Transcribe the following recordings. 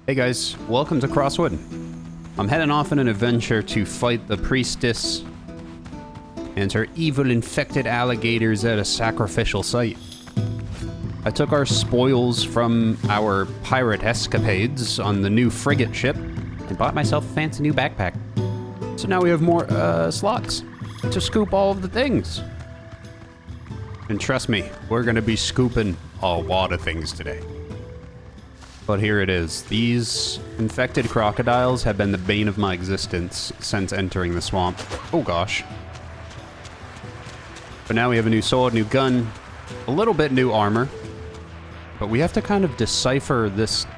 Hey guys, welcome to Crosswind. I'm heading off on an adventure to fight the priestess and her evil infected alligators at a sacrificial site. I took our spoils from our pirate escapades on the new frigate ship and bought myself a fancy new backpack. So now we have more slots to scoop all of the things. And trust me, we're gonna be scooping a lot of things today. But here it is. These infected crocodiles have been the bane of my existence since entering the swamp. Oh gosh. But now we have a new sword, new gun, a little bit new armor. But we have to kind of decipher this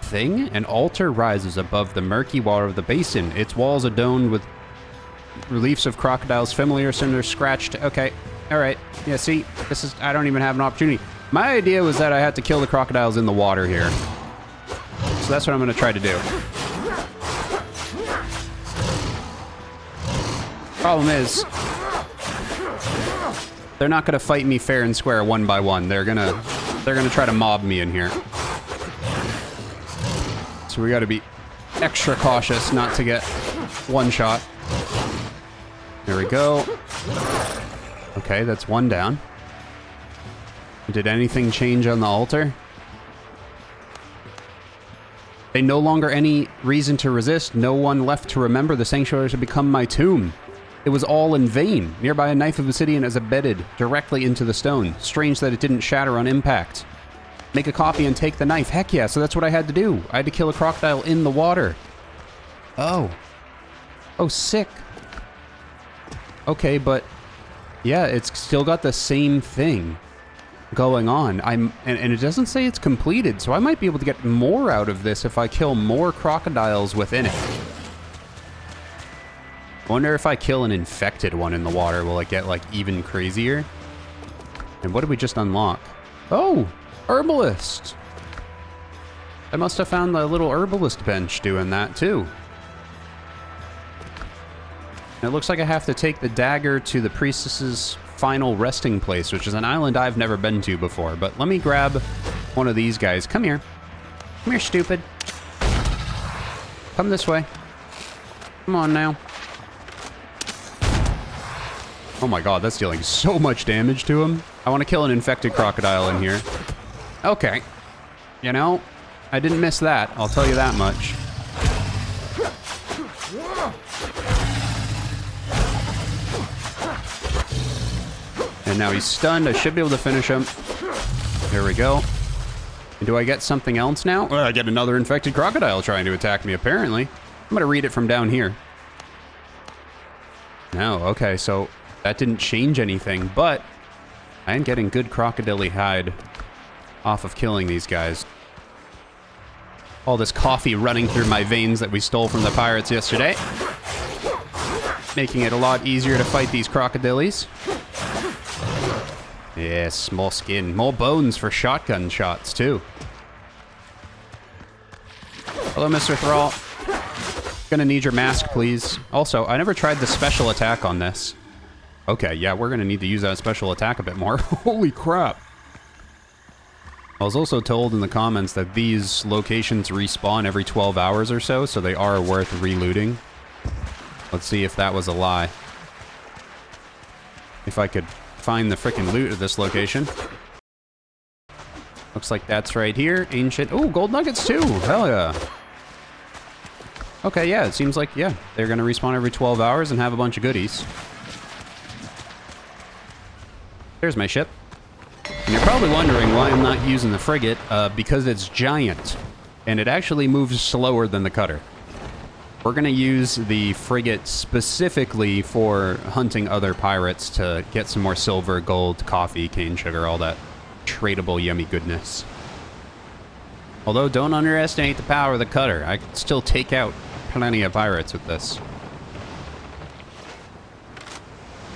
thing. An altar rises above the murky water of the basin. Its walls adorned with reliefs of crocodiles, familiar, cinder, scratched. Okay, all right. Yeah, see, this is, I don't even have an opportunity. My idea was that I had to kill the crocodiles in the water here. So that's what I'm going to try to do. Problem is, they're not going to fight me fair and square one by one. They're going to try to mob me in here. So we got to be extra cautious not to get one shot. There we go. Okay, that's one down. Did anything change on the altar? They no longer any reason to resist. No one left to remember. The sanctuary should become my tomb. It was all in vain. Nearby, a knife of obsidian is embedded directly into the stone. Strange that it didn't shatter on impact. Make a copy and take the knife. Heck yeah, so that's what I had to do. I had to kill a crocodile in the water. Oh. Oh, sick. Okay, but yeah, it's still got the same thing going on. And it doesn't say it's completed, so I might be able to get more out of this if I kill more crocodiles within it. I wonder if I kill an infected one in the water, will it get like even crazier? And what did we just unlock? Oh, herbalist. I must have found the little herbalist bench doing that too. And it looks like I have to take the dagger to the priestess's final resting place, which is an island I've never been to before. But let me grab one of these guys. Come here. Come here, stupid. Come this way. Come on now. Oh my god, that's dealing so much damage to him. I want to kill an infected crocodile in here. Okay. You know, I didn't miss that. I'll tell you that much. And now he's stunned. I should be able to finish him. There we go. And do I get something else now? Well, I get another infected crocodile trying to attack me, apparently. I'm going to read it from down here. No, okay, so that didn't change anything, but I am getting good crocodile hide off of killing these guys. All this coffee running through my veins that we stole from the pirates yesterday. Making it a lot easier to fight these crocodiles. Yes, more skin. More bones for shotgun shots, too. Hello, Mr. Thrall. Gonna need your mask, please. Also, I never tried the special attack on this. Okay, yeah, we're gonna need to use that special attack a bit more. Holy crap. I was also told in the comments that these locations respawn every 12 hours or so, so they are worth relooting. Let's see if that was a lie. If I could find the frickin' loot of this location. Looks like that's right here. Ancient. Oh, gold nuggets too. Hell yeah. Okay, yeah, it seems like, yeah, they're gonna respawn every 12 hours and have a bunch of goodies. There's my ship. And you're probably wondering why I'm not using the frigate, because it's giant. And it actually moves slower than the cutter. We're going to use the frigate specifically for hunting other pirates to get some more silver, gold, coffee, cane sugar, all that tradable yummy goodness. Although, don't underestimate the power of the cutter. I can still take out plenty of pirates with this.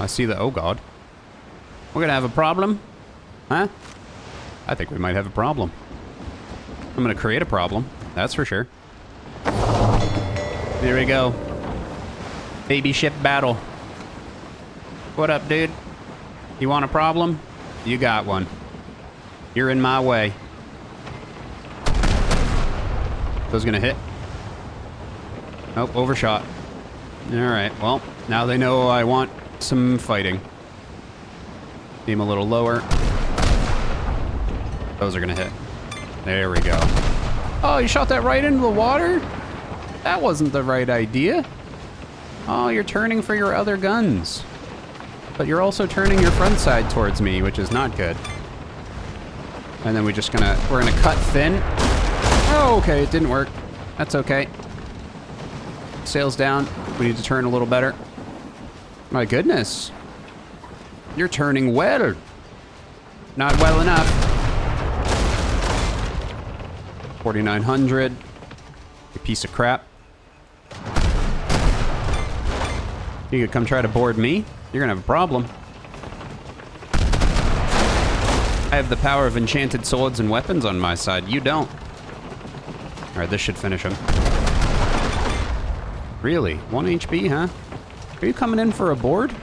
I see the... Oh, God. We're going to have a problem? Huh? I think we might have a problem. I'm going to create a problem. That's for sure. There we go. Baby ship battle. What up, dude? You want a problem? You got one. You're in my way. Those gonna hit? Nope, overshot. Alright, well, now they know I want some fighting. Aim a little lower. Those are gonna hit. There we go. Oh, you shot that right into the water? That wasn't the right idea. Oh, you're turning for your other guns. But you're also turning your front side towards me, which is not good. And then we're gonna cut thin. Oh, okay, it didn't work. That's okay. Sails down. We need to turn a little better. My goodness. You're turning well. Not well enough. 4,900. You piece of crap. You could come try to board me. You're gonna have a problem. I have the power of enchanted swords and weapons on my side. You don't. All right, this should finish him. Really? 1 HP, huh? Are you coming in for a board?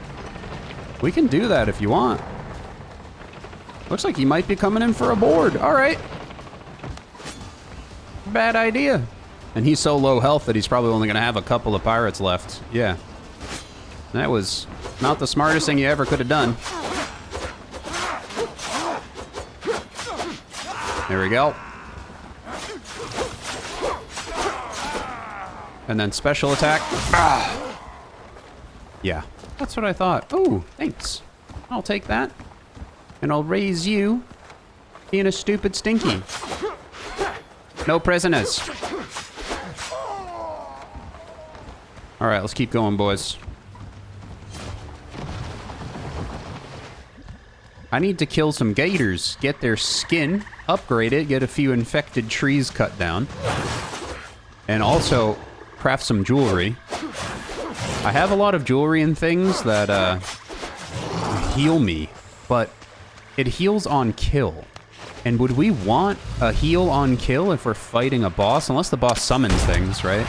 We can do that if you want. Looks like he might be coming in for a board. All right. Bad idea. And he's so low health that he's probably only going to have a couple of pirates left. Yeah. That was not the smartest thing you ever could have done. There we go. And then special attack. Ah! Yeah, that's what I thought. Oh, thanks. I'll take that. And I'll raise you being a stupid stinky. No prisoners. All right, let's keep going, boys. I need to kill some gators, get their skin, upgrade it, get a few infected trees cut down, and also craft some jewelry. I have a lot of jewelry and things that heal me, but it heals on kill. And would we want a heal on kill if we're fighting a boss? Unless the boss summons things, right?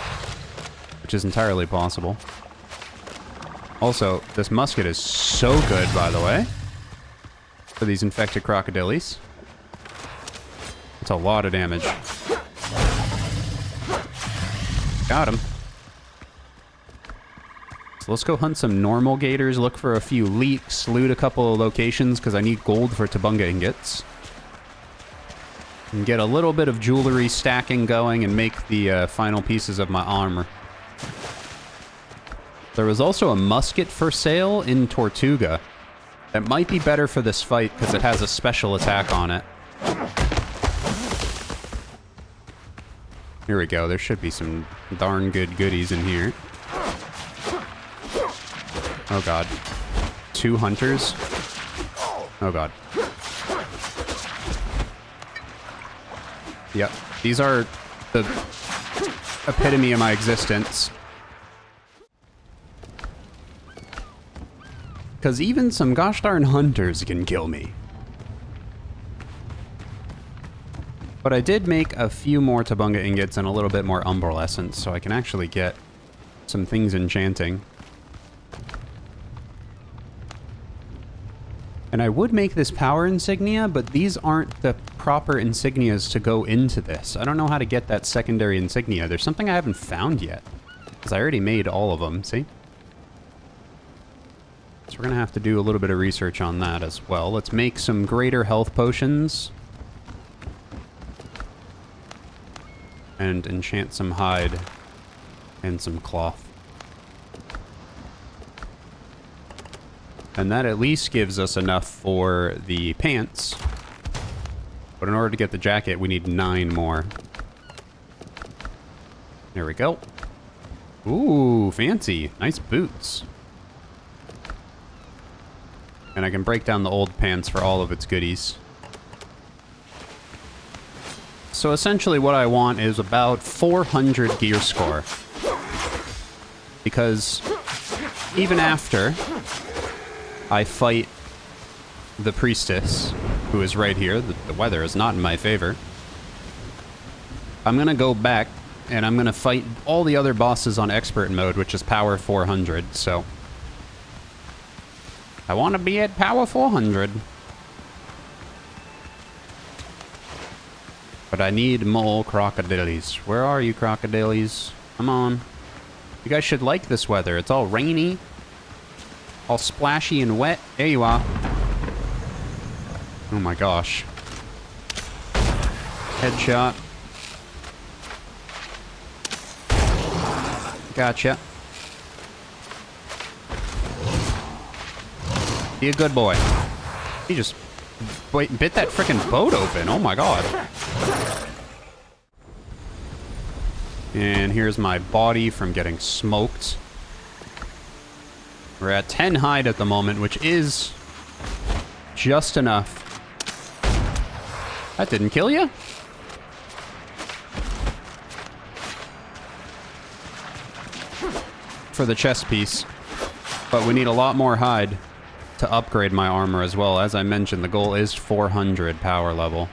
Which is entirely possible. Also, this musket is so good, by the way. For these infected crocodiles. It's a lot of damage. Got him. So let's go hunt some normal gators, look for a few leaks, loot a couple of locations because I need gold for Tabunga ingots. And get a little bit of jewelry stacking going and make the final pieces of my armor. There was also a musket for sale in Tortuga. That might be better for this fight because it has a special attack on it. Here we go. There should be some darn good goodies in here. Oh god. 2 hunters. Oh god. Yep. These are the epitome of my existence. Because even some gosh darn hunters can kill me. But I did make a few more Tabunga ingots and a little bit more Umbral essence, so I can actually get some things enchanting. And I would make this power insignia, but these aren't the proper insignias to go into this. I don't know how to get that secondary insignia. There's something I haven't found yet. Because I already made all of them, see? So we're going to have to do a little bit of research on that as well. Let's make some greater health potions. And enchant some hide and some cloth. And that at least gives us enough for the pants. But in order to get the jacket, we need 9 more. There we go. Ooh, fancy. Nice boots. And I can break down the old pants for all of its goodies. So essentially what I want is about 400 gear score. Because even after I fight the priestess, who is right here, the weather is not in my favor, I'm going to go back and I'm going to fight all the other bosses on expert mode, which is power 400, so I want to be at power 400. But But I need more crocodiles. Where are you, crocodiles? Come on. You guys should like this weather. It's all rainy. All splashy and wet. There you are. Oh my gosh. Headshot. Gotcha. Be a good boy. He just bit that frickin' boat open. Oh my god. And here's my body from getting smoked. We're at 10 hide at the moment, which is just enough. That didn't kill you? For the chest piece. But we need a lot more hide to upgrade my armor as well. As I mentioned, the goal is 400 power level.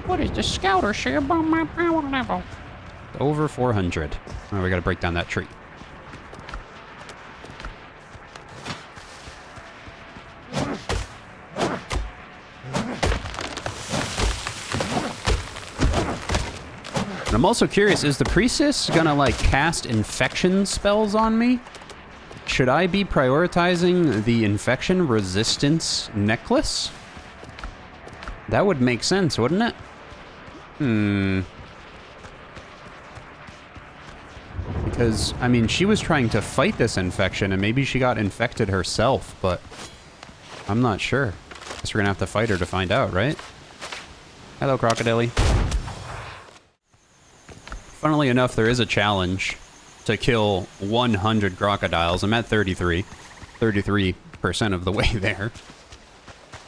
What is the scouter say about my power level? Over 400. Oh, we gotta break down that tree. And I'm also curious, is the priestess gonna like cast infection spells on me? Should I be prioritizing the infection resistance necklace? That would make sense, wouldn't it? Because, I mean, she was trying to fight this infection, and maybe she got infected herself, but I'm not sure. Guess we're gonna have to fight her to find out, right? Hello, crocodile. Funnily enough, there is a challenge to kill 100 crocodiles. I'm at 33. 33% of the way there.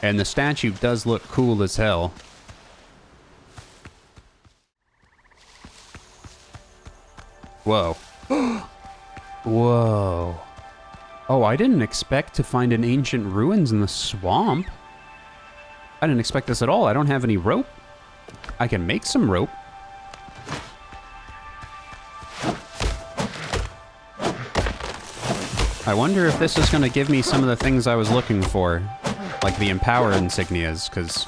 And the statue does look cool as hell. Whoa. Whoa. Oh, I didn't expect to find an ancient ruins in the swamp. I didn't expect this at all. I don't have any rope. I can make some rope. I wonder if this is going to give me some of the things I was looking for. Like the Empower insignias, because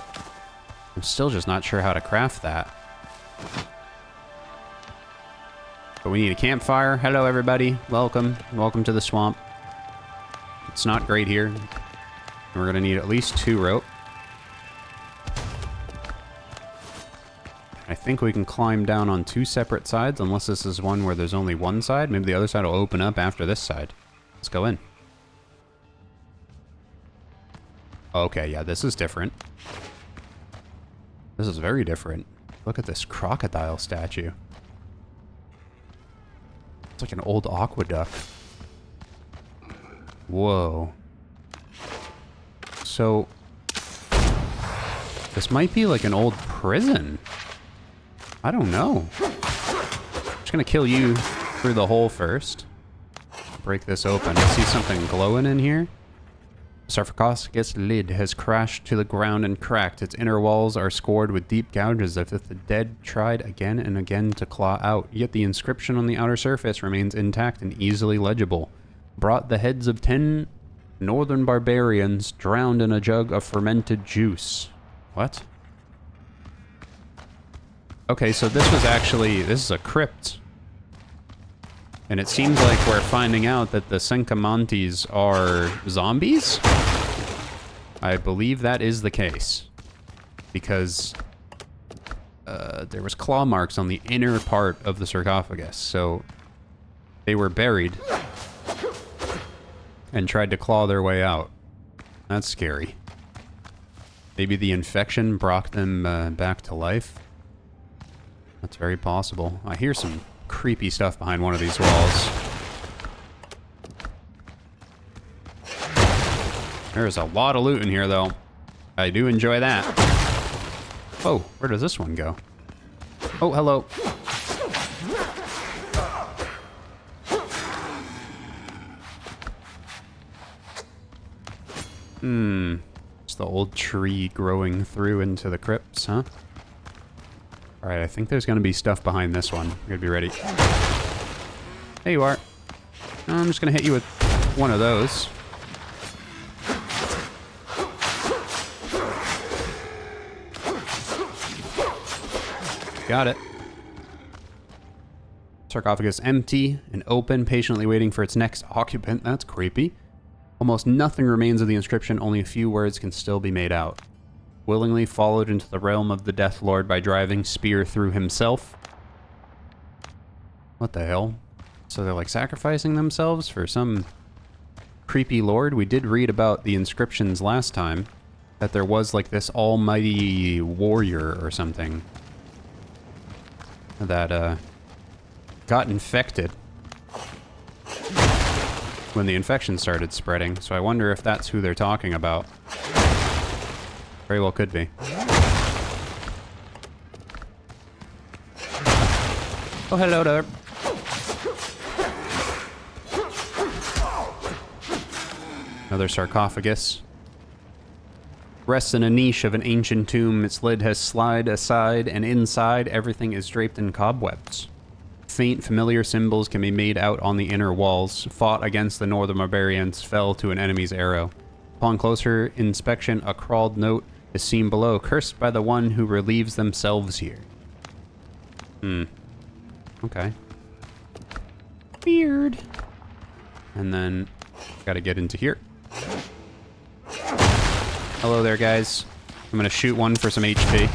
I'm still just not sure how to craft that. But we need a campfire. Hello, everybody. Welcome. Welcome to the swamp. It's not great here. And we're going to need at least 2 rope. I think we can climb down on 2 separate sides, unless this is one where there's only one side. Maybe the other side will open up after this side. Let's go in. Okay, yeah, this is different. This is very different. Look at this crocodile statue. It's like an old aqueduct. Whoa. So, this might be like an old prison. I don't know. I'm just gonna kill you through the hole first. Break this open. I see something glowing in here. Sarcophagus lid has crashed to the ground and cracked. Its inner walls are scored with deep gouges as if the dead tried again and again to claw out. Yet the inscription on the outer surface remains intact and easily legible. Brought the heads of 10 northern barbarians drowned in a jug of fermented juice. What? Okay, so this is a crypt. And it seems like we're finding out that the Senkamantes are zombies? I believe that is the case. Because there was claw marks on the inner part of the sarcophagus, so they were buried and tried to claw their way out. That's scary. Maybe the infection brought them back to life? That's very possible. I hear some creepy stuff behind one of these walls. There's a lot of loot in here, though. I do enjoy that. Oh, where does this one go? Oh, hello. It's the old tree growing through into the crypts, huh? Alright, I think there's going to be stuff behind this one. You're going to be ready. There you are. I'm just going to hit you with one of those. got it. Sarcophagus empty and open, patiently waiting for its next occupant. That's creepy. Almost nothing remains of the inscription, only a few words can still be made out. Willingly followed into the realm of the Death Lord by driving spear through himself. What the hell? So they're like sacrificing themselves for some creepy lord? We did read about the inscriptions last time, that there was like this almighty warrior or something that got infected when the infection started spreading. So I wonder if that's who they're talking about. Very well could be. Oh, hello there. Another sarcophagus. Rests in a niche of an ancient tomb. Its lid has slid aside, and inside everything is draped in cobwebs. Faint, familiar symbols can be made out on the inner walls. Fought against the northern barbarians, fell to an enemy's arrow. Upon closer inspection, a crawled note is seen below, cursed by the one who relieves themselves here. Okay. Weird. And then, gotta get into here. Hello there, guys. I'm gonna shoot one for some HP.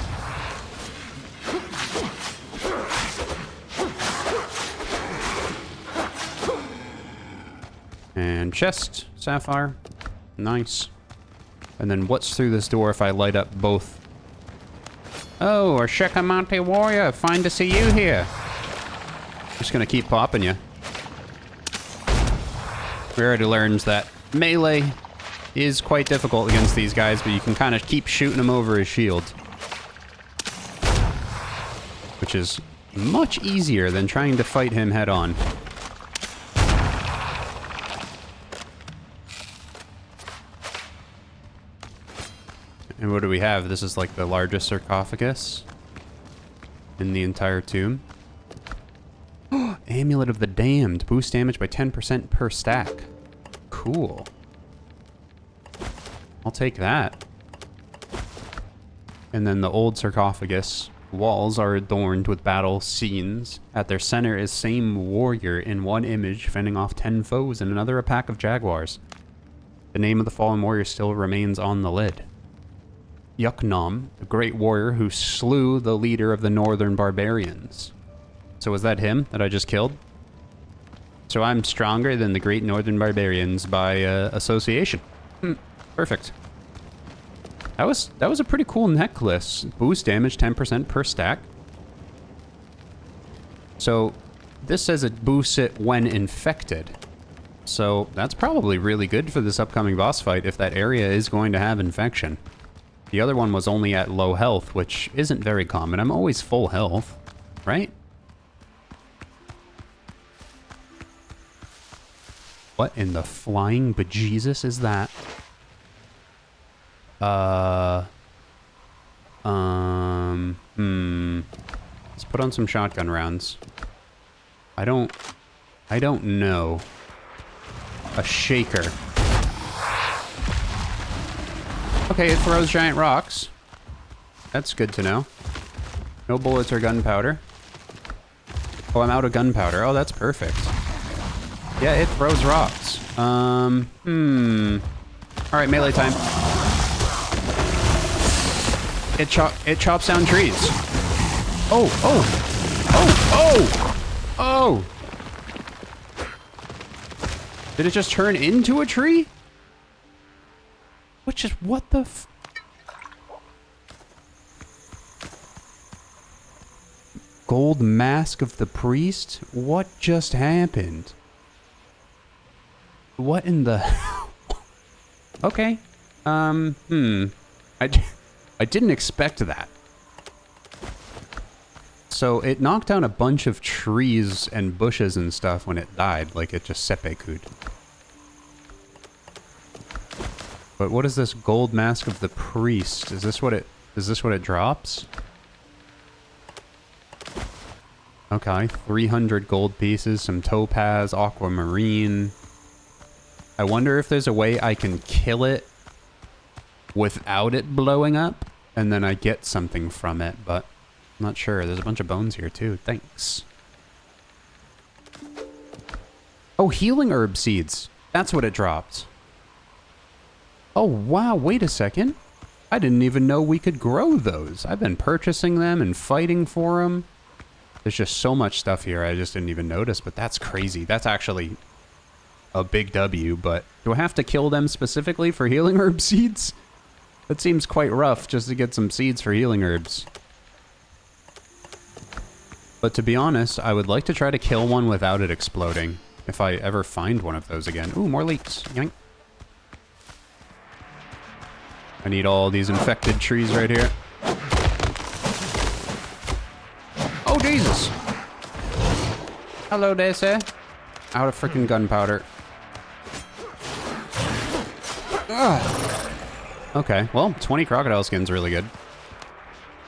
And chest, sapphire. Nice. And then what's through this door if I light up both? Oh, a Shekamante warrior. Fine to see you here. Just gonna keep popping you. We already learned that melee is quite difficult against these guys, but you can kind of keep shooting them over his shield. Which is much easier than trying to fight him head on. And what do we have? This is like the largest sarcophagus in the entire tomb. Amulet of the Damned. Boost damage by 10% per stack. Cool. I'll take that. And then the old sarcophagus walls are adorned with battle scenes. At their center is same warrior in one image, fending off 10 foes, and another a pack of jaguars. The name of the fallen warrior still remains on the lid. Yuknom, the great warrior who slew the leader of the northern barbarians. So was that him that I just killed? So I'm stronger than the great northern barbarians by association. Perfect. That was a pretty cool necklace. Boost damage 10% per stack. So this says it boosts it when infected. So that's probably really good for this upcoming boss fight if that area is going to have infection. The other one was only at low health, which isn't very common. I'm always full health, right? What in the flying bejesus is that? Let's put on some shotgun rounds. I don't know. A shaker. Okay, it throws giant rocks. That's good to know. No bullets or gunpowder. Oh, I'm out of gunpowder. Oh, that's perfect. Yeah, it throws rocks. Alright, melee time. It chops down trees. Oh. Did it just turn into a tree? Which is, what the f... Gold mask of the priest? What just happened? What in the... Okay. I didn't expect that. So it knocked down a bunch of trees and bushes and stuff when it died, like it just seppuku'd. But what is this gold mask of the priest? Is this what it drops? Okay, 300 gold pieces, some topaz, aquamarine. I wonder if there's a way I can kill it without it blowing up, and then I get something from it, but I'm not sure. There's a bunch of bones here too. Thanks. Oh, healing herb seeds. That's what it dropped. Oh, wow. Wait a second. I didn't even know we could grow those. I've been purchasing them and fighting for them. There's just so much stuff here I just didn't even notice, but that's crazy. That's actually a big W, but do I have to kill them specifically for healing herb seeds? That seems quite rough just to get some seeds for healing herbs. But to be honest, I would like to try to kill one without it exploding. If I ever find one of those again. Ooh, more leaks. Yank. I need all these infected trees right here. Oh, Jesus. Hello there, sir. Out of freaking gunpowder. Ugh. Okay, well, 20 crocodile skin's really good.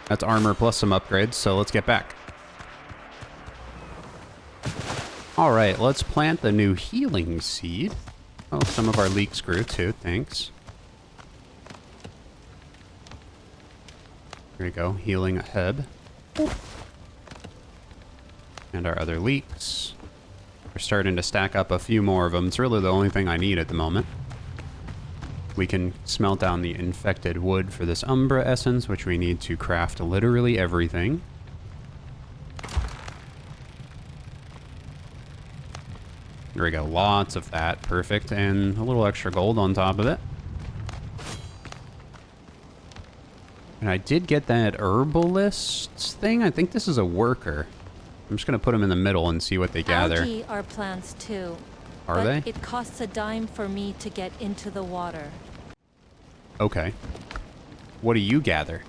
That's armor plus some upgrades, so let's get back. All right, let's plant the new healing seed. Oh, some of our leeks grew too, thanks. Here we go, healing herb. And our other leeks. We're starting to stack up a few more of them. It's really the only thing I need at the moment. We can smelt down the infected wood for this umbra essence, which we need to craft literally everything. There we go, lots of that, perfect, and a little extra gold on top of it. And I did get that herbalist thing. I think this is a worker. I'm just gonna put them in the middle and see what they gather. Algae are plants too. Are they? It costs a dime for me to get into the water. Okay. What do you gather?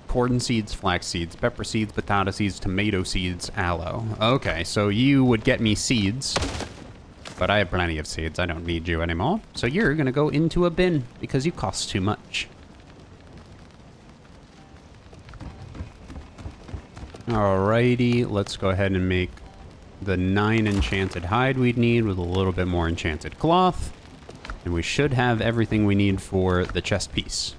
Corn seeds, flax seeds, pepper seeds, potato seeds, tomato seeds, aloe. Okay, so you would get me seeds. But I have plenty of seeds. I don't need you anymore. So you're gonna go into a bin because you cost too much. Alrighty, let's go ahead and make the 9 enchanted hide we'd need with a little bit more enchanted cloth. And we should have everything we need for the chest piece.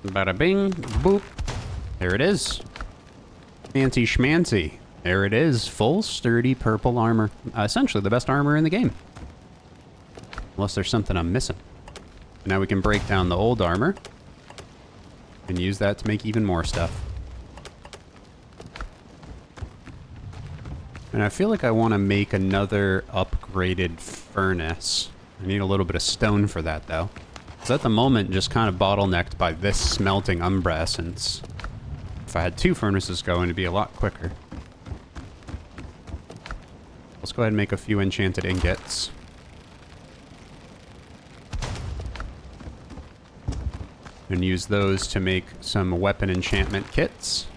Bada bing, boop. There it is. Fancy schmancy. There it is. Full, sturdy purple armor. Essentially the best armor in the game. Unless there's something I'm missing. Now we can break down the old armor and use that to make even more stuff. And I feel like I want to make another upgraded furnace. I need a little bit of stone for that, though. Because at the moment, just kind of bottlenecked by this smelting umbra essence. If I had 2 furnaces going, it'd be a lot quicker. Let's go ahead and make a few enchanted ingots. And use those to make some weapon enchantment kits.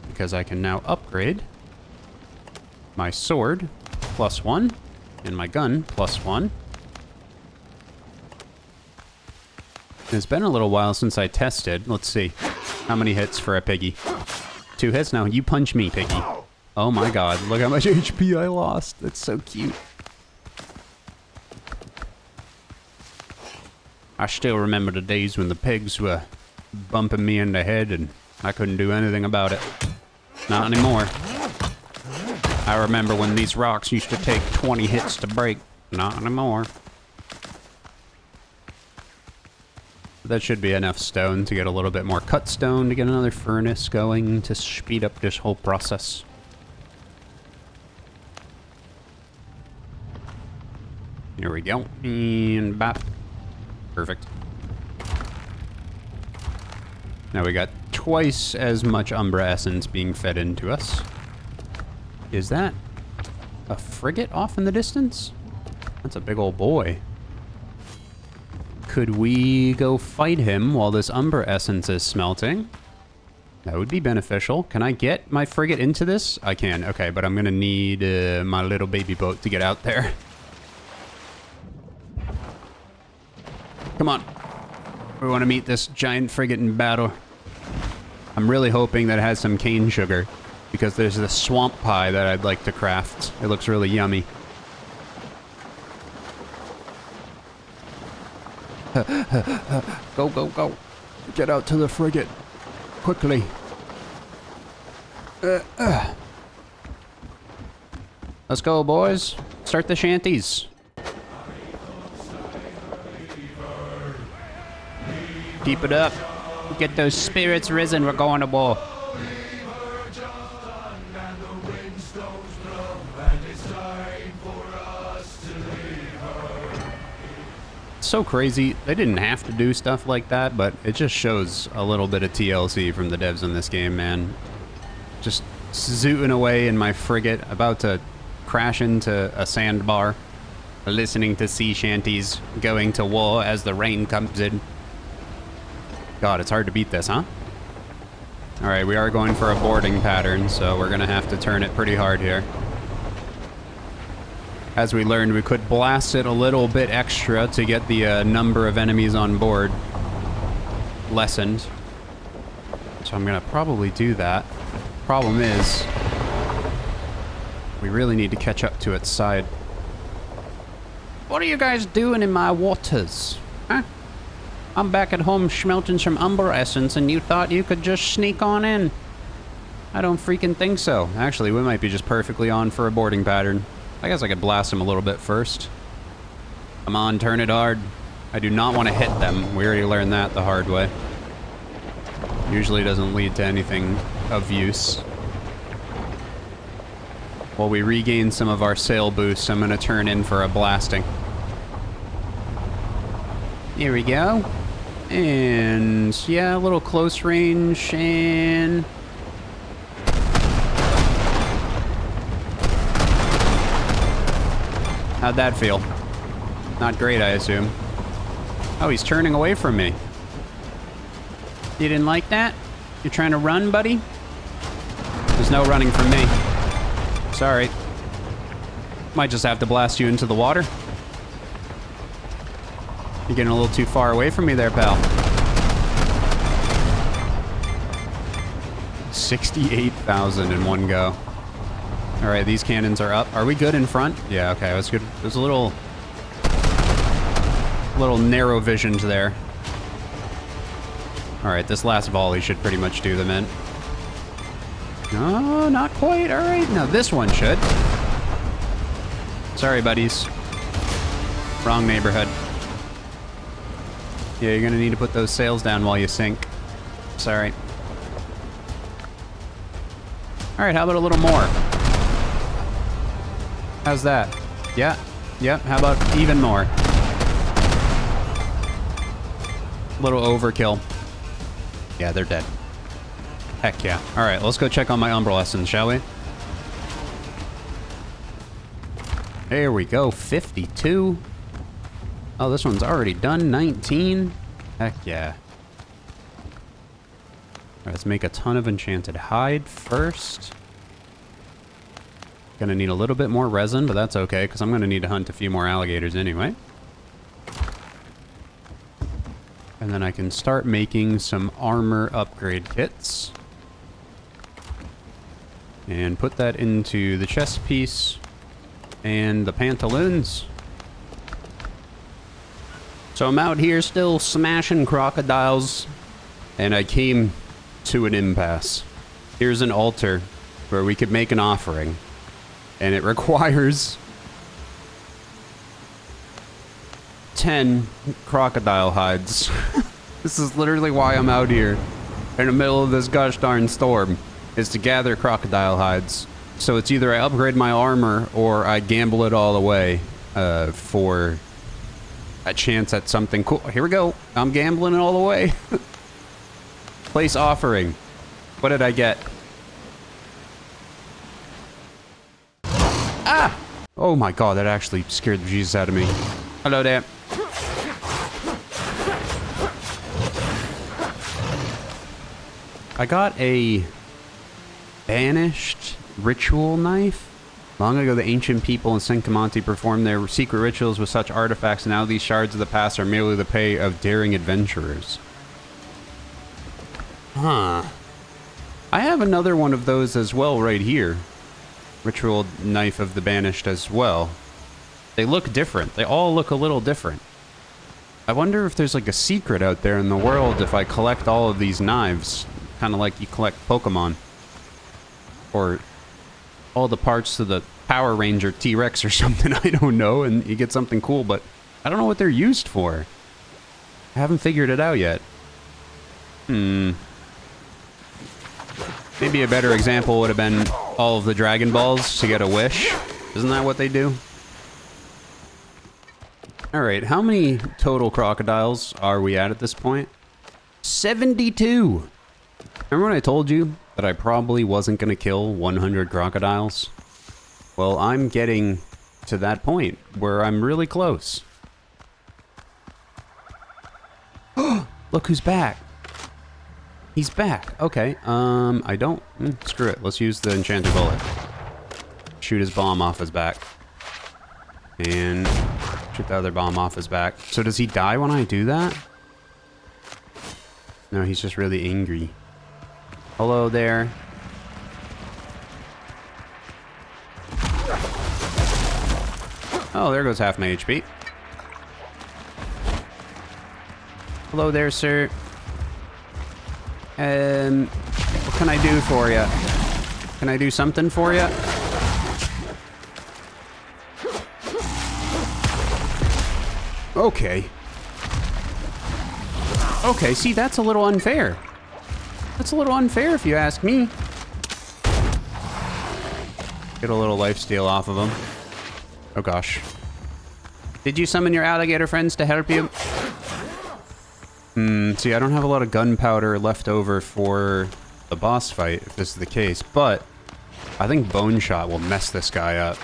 Because I can now upgrade my sword +1 and my gun +1. It's been a little while since I tested. Let's see. How many hits for a piggy? 2 hits? Now you punch me, piggy. Oh my god, look how much HP I lost. That's so cute. I still remember the days when the pigs were bumping me in the head and I couldn't do anything about it. Not anymore. I remember when these rocks used to take 20 hits to break. Not anymore. That should be enough stone to get a little bit more cut stone to get another furnace going to speed up this whole process. Here we go. And bap. Perfect. Now we got twice as much umbra essence being fed into us. Is that a frigate off in the distance? That's a big old boy. Could we go fight him while this umbra essence is smelting? That would be beneficial. Can I get my frigate into this? I can. Okay, but I'm gonna need my little baby boat to get out there. Come on. We want to meet this giant frigate in battle. I'm really hoping that it has some cane sugar, because there's this swamp pie that I'd like to craft. It looks really yummy. Go, go, go. Get out to the frigate. Quickly. Let's go, boys. Start the shanties. Keep it up. Get those spirits risen. We're going to war. It's so crazy. They didn't have to do stuff like that, but it just shows a little bit of TLC from the devs in this game, man. Just zooting away in my frigate, about to crash into a sandbar, listening to sea shanties going to war as the rain comes in. God, it's hard to beat this, huh? Alright, we are going for a boarding pattern, so we're gonna have to turn it pretty hard here. As we learned, we could blast it a little bit extra to get the number of enemies on board lessened. So I'm gonna probably do that. Problem is, we really need to catch up to its side. What are you guys doing in my waters? Huh? I'm back at home smelting some umber essence and you thought you could just sneak on in. I don't freaking think so. Actually, we might be just perfectly on for a boarding pattern. I guess I could blast them a little bit first. Come on, turn it hard. I do not want to hit them. We already learned that the hard way. Usually doesn't lead to anything of use. While we regain some of our sail boosts, I'm going to turn in for a blasting. Here we go. And yeah, a little close range and... How'd that feel? Not great, I assume. Oh, he's turning away from me. You didn't like that? You're trying to run, buddy? There's no running from me. Sorry. Might just have to blast you into the water. You're getting a little too far away from me there, pal. 68,000 in one go. All right, these cannons are up. Are we good in front? Yeah, okay, that's good. There's a little narrow visioned there. All right, this last volley should pretty much do them in. No, not quite. All right, now this one should. Sorry, buddies. Wrong neighborhood. Yeah, you're gonna need to put those sails down while you sink. Sorry. All right, how about a little more? How's that? Yeah, yep, how about even more? A little overkill. Yeah, they're dead. Heck yeah. All right, let's go check on my Umbra lessons, shall we? There we go, 52. Oh, this one's already done, 19. Heck yeah. All right, let's make a ton of enchanted hide first. Gonna need a little bit more resin, but that's okay, because I'm gonna need to hunt a few more alligators anyway. And then I can start making some armor upgrade kits. And put that into the chest piece and the pantaloons. So I'm out here still smashing crocodiles, and I came to an impasse. Here's an altar where we could make an offering. And it requires 10 crocodile hides. This is literally why I'm out here in the middle of this gosh darn storm, is to gather crocodile hides. So it's either I upgrade my armor or I gamble it all away for a chance at something cool. Here we go. I'm gambling it all away. Place offering. What did I get? Ah! Oh my god, that actually scared the Jesus out of me. Hello there. I got a banished ritual knife. Long ago, the ancient people in Sincamonte performed their secret rituals with such artifacts, and now these shards of the past are merely the prey of daring adventurers. Huh. I have another one of those as well right here. Ritual knife of the banished as well. They look different. They all look a little different. I wonder if there's like a secret out there in the world if I collect all of these knives. Kind of like you collect Pokemon. Or all the parts to the Power Ranger T-Rex or something, I don't know, and you get something cool, but I don't know what they're used for. I haven't figured it out yet. Maybe a better example would have been all of the Dragon Balls to get a wish. Isn't that what they do? Alright, how many total crocodiles are we at this point? 72! Remember when I told you that I probably wasn't going to kill 100 crocodiles? Well, I'm getting to that point where I'm really close. Look who's back. He's back. Okay, I don't... screw it. Let's use the enchanted bullet. Shoot his bomb off his back. And shoot the other bomb off his back. So does he die when I do that? No, he's just really angry. Hello there. Oh, there goes half my HP. Hello there, sir. What can I do for you? Can I do something for you? Okay. Okay, see, that's a little unfair. That's a little unfair if you ask me. Get a little lifesteal off of him. Oh gosh. Did you summon your alligator friends to help you? See, I don't have a lot of gunpowder left over for the boss fight, if this is the case, but I think Bone Shot will mess this guy up.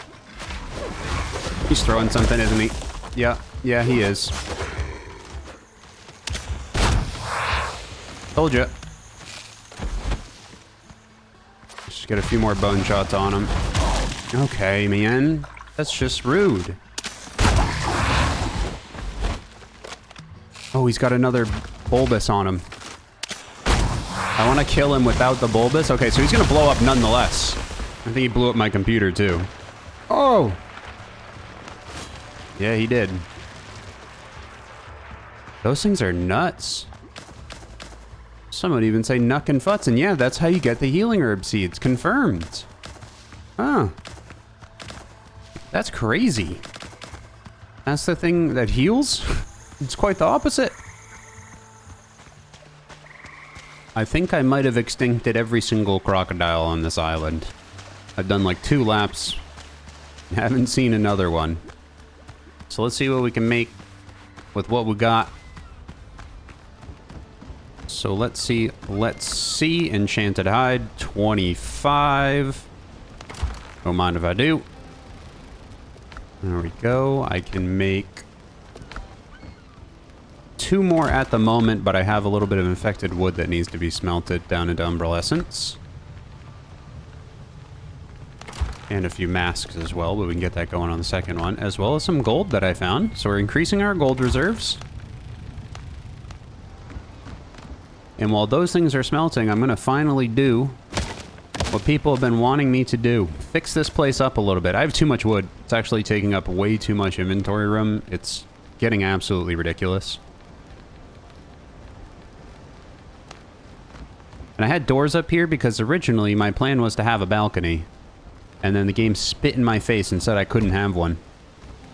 He's throwing something, isn't he? Yeah, he is. Told you. Just get a few more bone shots on him. Okay, man. That's just rude. Oh, he's got another bulbous on him. I want to kill him without the bulbous. Okay, so he's going to blow up nonetheless. I think he blew up my computer, too. Oh! Yeah, he did. Those things are nuts. Some would even say nuck and futz, and yeah, that's how you get the healing herb seeds. Confirmed. Huh. That's crazy. That's the thing that heals? It's quite the opposite. I think I might have extincted every single crocodile on this island. I've done like 2 laps. Haven't seen another one. So let's see what we can make with what we got. So let's see. Enchanted hide, 25. Don't mind if I do. There we go. I can make 2 more at the moment, but I have a little bit of infected wood that needs to be smelted down into umbralescence. And a few masks as well, but we can get that going on the second one, as well as some gold that I found. So we're increasing our gold reserves. And while those things are smelting, I'm going to finally do what people have been wanting me to do. Fix this place up a little bit. I have too much wood. It's actually taking up way too much inventory room. It's getting absolutely ridiculous. And I had doors up here because originally my plan was to have a balcony. And then the game spit in my face and said I couldn't have one.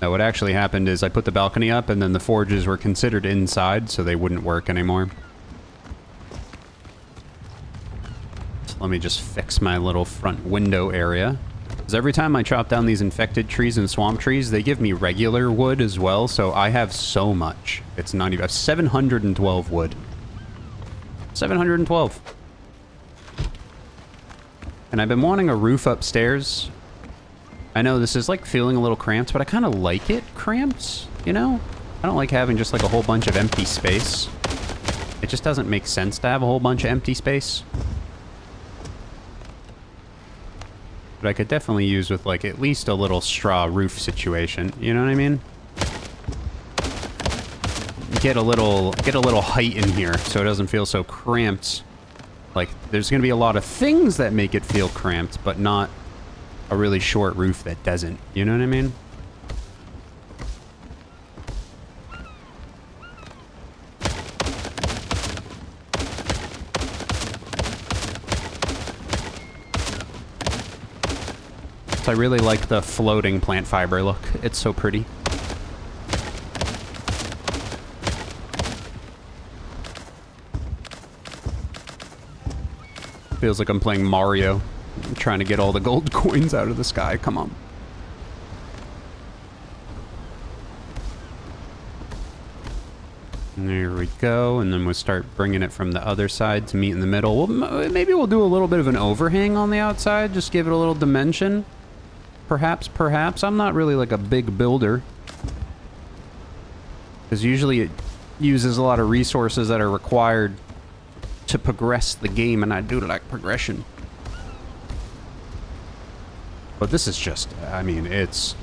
Now what actually happened is I put the balcony up and then the forges were considered inside, so they wouldn't work anymore. So let me just fix my little front window area. Because every time I chop down these infected trees and swamp trees, they give me regular wood as well, so I have so much. It's not even... I have 712 wood. 712. And I've been wanting a roof upstairs. I know this is like feeling a little cramped, but I kind of like it cramped, you know? I don't like having just like a whole bunch of empty space. It just doesn't make sense to have a whole bunch of empty space. But I could definitely use with like at least a little straw roof situation, you know what I mean? Get a little height in here so it doesn't feel so cramped. Like, there's going to be a lot of things that make it feel cramped, but not a really short roof that doesn't. You know what I mean? I really like the floating plant fiber look. It's so pretty. Feels like I'm playing Mario. I'm trying to get all the gold coins out of the sky. Come on. There we go, and then we'll start bringing it from the other side to meet in the middle. Maybe we'll do a little bit of an overhang on the outside, just give it a little dimension. Perhaps. I'm not really like a big builder, because usually it uses a lot of resources that are required to progress the game, and I do like progression. But this is just, I mean, it's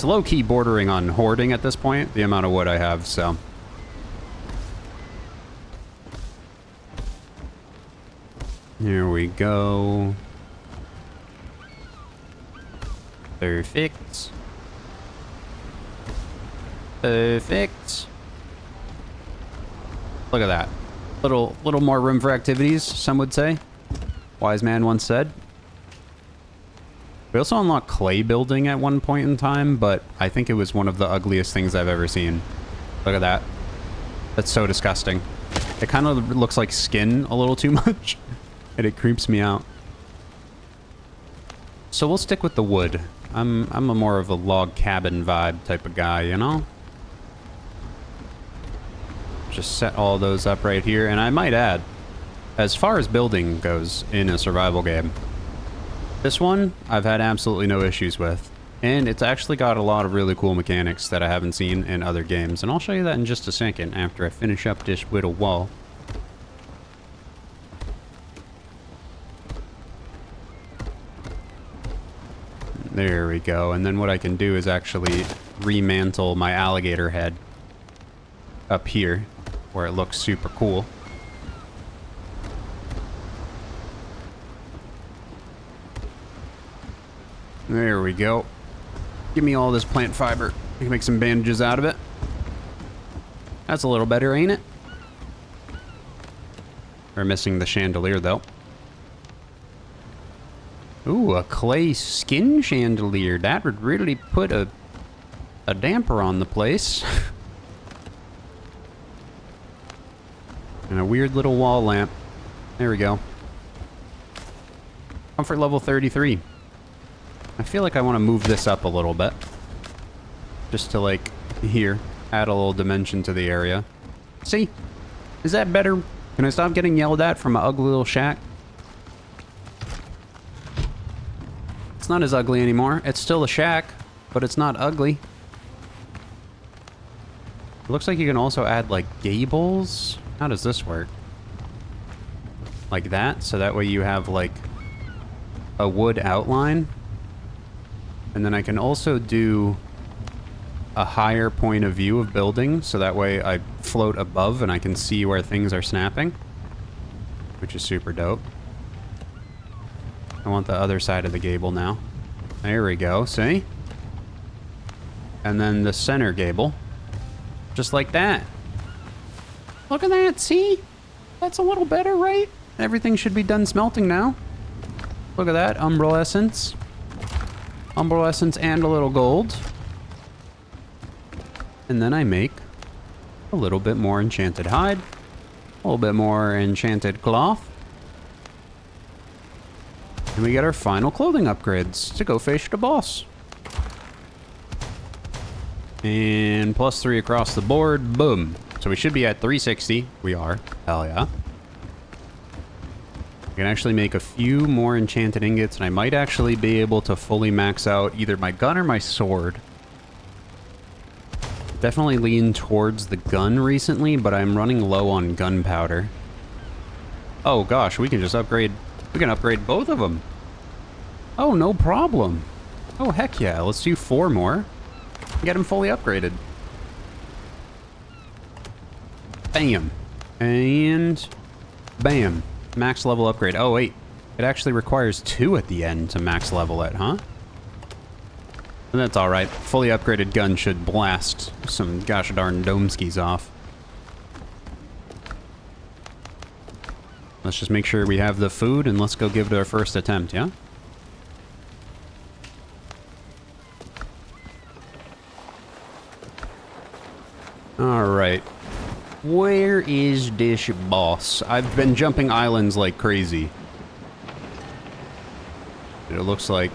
low-key bordering on hoarding at this point, the amount of wood I have, so... Here we go. Perfect. Perfect. Look at that. Little more room for activities, some would say. Wise man once said. We also unlocked clay building at one point in time, but I think it was one of the ugliest things I've ever seen. Look at that. That's so disgusting. It kind of looks like skin a little too much. And it creeps me out. So we'll stick with the wood. I'm a more of a log cabin vibe type of guy, you know? Just set all those up right here. And I might add, as far as building goes in a survival game, this one I've had absolutely no issues with. And it's actually got a lot of really cool mechanics that I haven't seen in other games. And I'll show you that in just a second after I finish up this little wall. There we go. And then what I can do is actually remantle my alligator head up here where it looks super cool. There we go. Give me all this plant fiber. I can make some bandages out of it. That's a little better, ain't it? We're missing the chandelier though. Ooh, a clay skin chandelier. That would really put a damper on the place. And a weird little wall lamp. There we go. Comfort level 33. I feel like I want to move this up a little bit. Just to, like, here. Add a little dimension to the area. See? Is that better? Can I stop getting yelled at from an ugly little shack? It's not as ugly anymore. It's still a shack, but it's not ugly. It looks like you can also add, like, gables. How does this work? Like that? So that way you have, like, a wood outline. And then I can also do a higher point of view of building, so that way I float above and I can see where things are snapping, which is super dope. I want the other side of the gable now. There we go, see? And then the center gable. Just like that. Look at that, see? That's a little better, right? Everything should be done smelting now. Look at that, umbral essence. Umbral essence and a little gold. And then I make a little bit more enchanted hide. A little bit more enchanted cloth. And we get our final clothing upgrades to go face the boss. And +3 across the board. Boom. So we should be at 360. We are. Hell yeah. I can actually make a few more enchanted ingots, and I might actually be able to fully max out either my gun or my sword. Definitely lean towards the gun recently, but I'm running low on gunpowder. Oh gosh, we can just upgrade. We can upgrade both of them. Oh, no problem. Oh, heck yeah. Let's do 4 more. Get them fully upgraded. Bam. And bam. Max level upgrade. Oh, wait. It actually requires 2 at the end to max level it, huh? And that's alright. Fully upgraded gun should blast some gosh darn domeskis off. Let's just make sure we have the food and let's go give it our first attempt, yeah? Where is this boss? I've been jumping islands like crazy. It looks like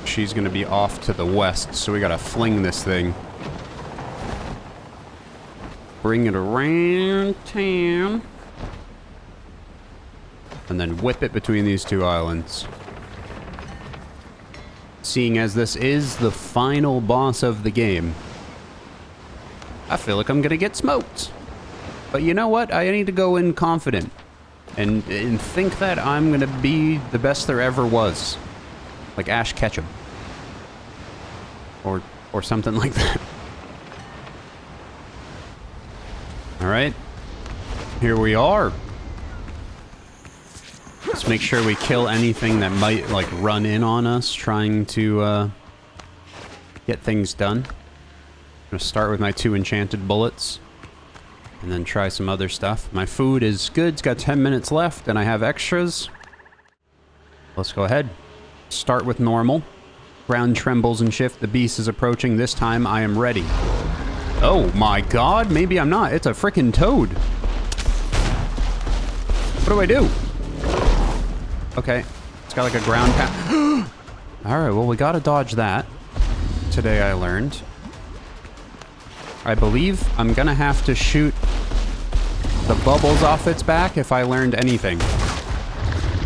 she's gonna be off to the west, so we gotta fling this thing. Bring it around town. And then whip it between these two islands. Seeing as this is the final boss of the game, I feel like I'm gonna get smoked. But you know what? I need to go in confident and think that I'm gonna be the best there ever was. Like Ash Ketchum. Or something like that. Alright. Here we are. Let's make sure we kill anything that might, like, run in on us trying to, get things done. I'm gonna start with my 2 enchanted bullets. And then try some other stuff. My food is good. It's got 10 minutes left, and I have extras. Let's go ahead. Start with normal. Ground trembles and shift. The beast is approaching. This time, I am ready. Oh my god, maybe I'm not. It's a frickin' toad. What do I do? Okay, it's got like a ground pound. Alright, well, we gotta dodge that. Today I learned. I believe I'm gonna have to shoot the bubbles off its back if I learned anything.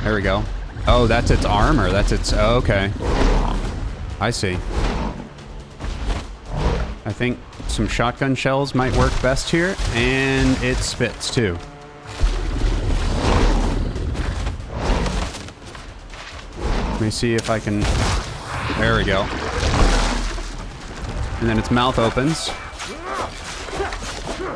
There we go. Oh, that's its armor. That's its... Oh, okay. I see. I think some shotgun shells might work best here, and it spits too. Let me see if I can... There we go. And then its mouth opens.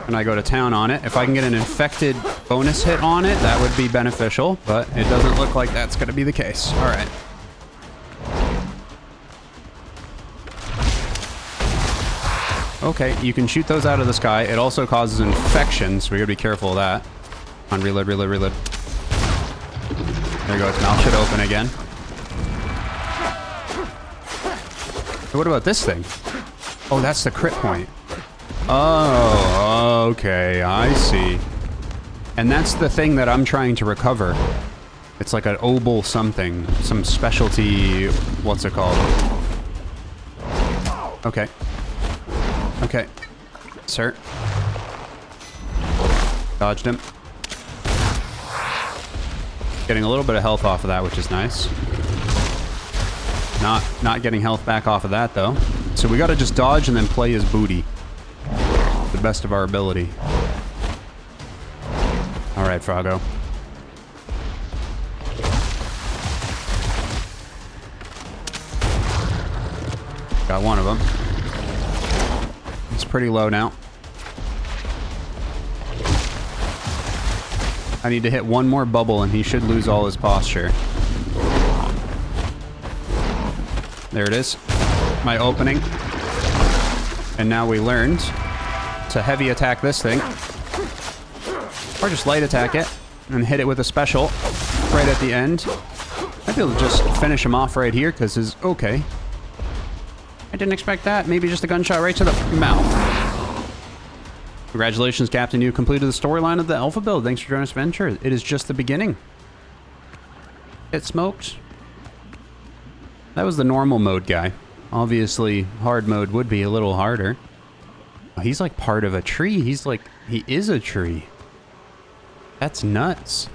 And I go to town on it. If I can get an infected bonus hit on it, that would be beneficial, but it doesn't look like that's going to be the case. All right. Okay, you can shoot those out of the sky. It also causes infection, so we gotta be careful of that. On reload, reload, reload. There you go, its mouth should open again. So what about this thing? Oh, that's the crit point. Oh, okay, I see. And that's the thing that I'm trying to recover. It's like an obol something. Some specialty... What's it called? Okay. Okay. Sir. Dodged him. Getting a little bit of health off of that, which is nice. Not getting health back off of that, though. So we gotta just dodge and then play his booty. The best of our ability. Alright, Froggo. Got one of them. It's pretty low now. I need to hit one more bubble and he should lose all his posture. There it is. My opening. And now we learned to heavy attack this thing. Or just light attack it and hit it with a special right at the end. Might be able to just finish him off right here because his... Okay. I didn't expect that. Maybe just a gunshot right to the mouth. Congratulations, Captain. You completed the storyline of the Alpha build. Thanks for joining us, Venture. It is just the beginning. Get smoked. That was the normal mode guy. Obviously, hard mode would be a little harder. Oh, he's like part of a tree. He's like... He is a tree. That's nuts.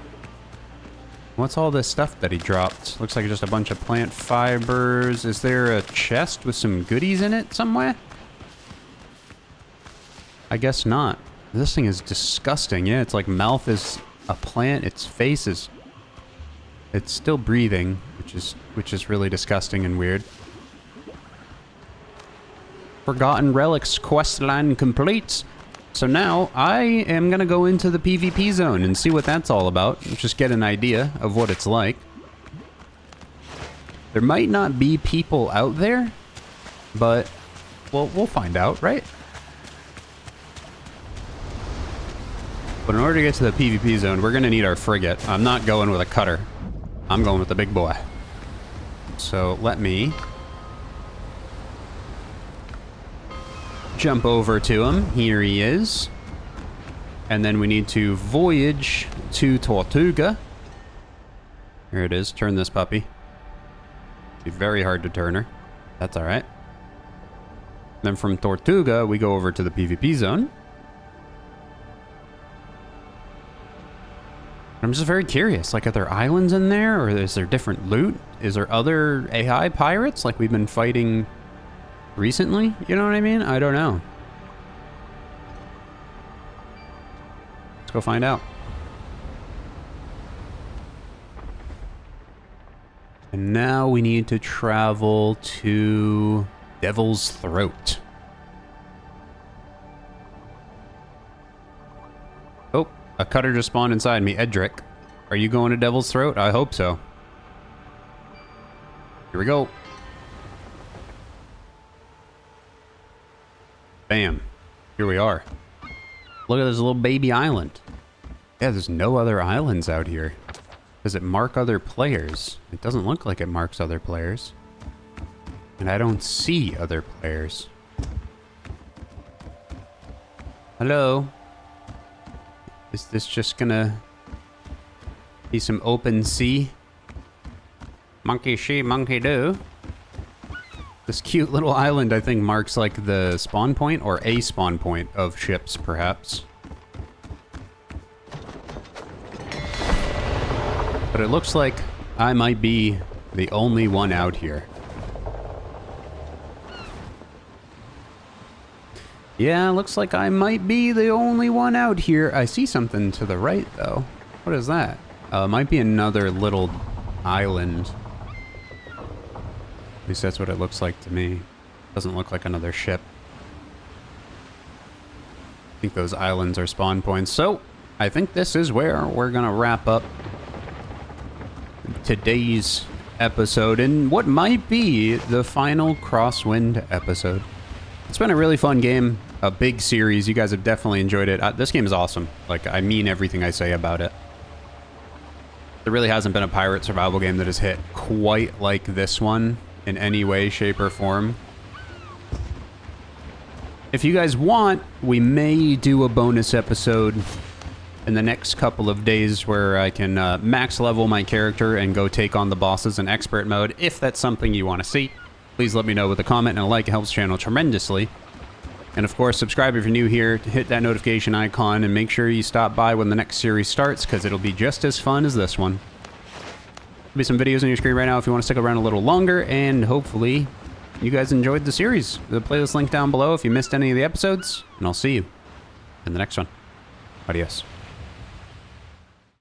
What's all this stuff that he dropped? Looks like just a bunch of plant fibers. Is there a chest with some goodies in it somewhere? I guess not. This thing is disgusting. Yeah, it's like mouth is a plant. Its face is... It's still breathing, which is really disgusting and weird. Forgotten Relics questline complete. So now I am gonna go into the PvP zone and see what that's all about. Just get an idea of what it's like. There might not be people out there, but well, we'll find out, right? But in order to get to the PvP zone, we're gonna need our frigate. I'm not going with a cutter. I'm going with the big boy. So let me jump over to him. Here he is. And then we need to voyage to Tortuga. Here it is. Turn this puppy. Be very hard to turn her. That's all right. Then from Tortuga, we go over to the PvP zone. I'm just very curious. Like, are there islands in there, or is there different loot? Is there other AI pirates like we've been fighting recently? You know what I mean? I don't know. Let's go find out. And now we need to travel to Devil's Throat. Oh, a cutter just spawned inside me. Edric, are you going to Devil's Throat? I hope so. Here we go. Bam. Here we are. Look at this little baby island. Yeah, there's no other islands out here. Does it mark other players? It doesn't look like it marks other players. And I don't see other players. Hello? Is this just gonna be some open sea? Monkey see, monkey do. This cute little island, I think, marks like the spawn point or a spawn point of ships, perhaps. But it looks like I might be the only one out here. Yeah, looks like I might be the only one out here. I see something to the right, though. What is that? It might be another little island. At least that's what it looks like to me. Doesn't look like another ship. I think those islands are spawn points. So, I think this is where we're gonna wrap up today's episode in what might be the final Crosswind episode. It's been a really fun game, a big series. You guys have definitely enjoyed it. This game is awesome. Like, I mean everything I say about it. There really hasn't been a pirate survival game that has hit quite like this one in any way, shape, or form. If you guys want, we may do a bonus episode in the next couple of days where I can max level my character and go take on the bosses in expert mode. If that's something you want to see, please let me know with a comment and a like. It helps the channel tremendously. And of course, subscribe if you're new here, to hit that notification icon, and make sure you stop by when the next series starts, because it'll be just as fun as this one. There'll be some videos on your screen right now if you want to stick around a little longer, and hopefully you guys enjoyed the series. The playlist link down below if you missed any of the episodes, and I'll see you in the next one. Adios.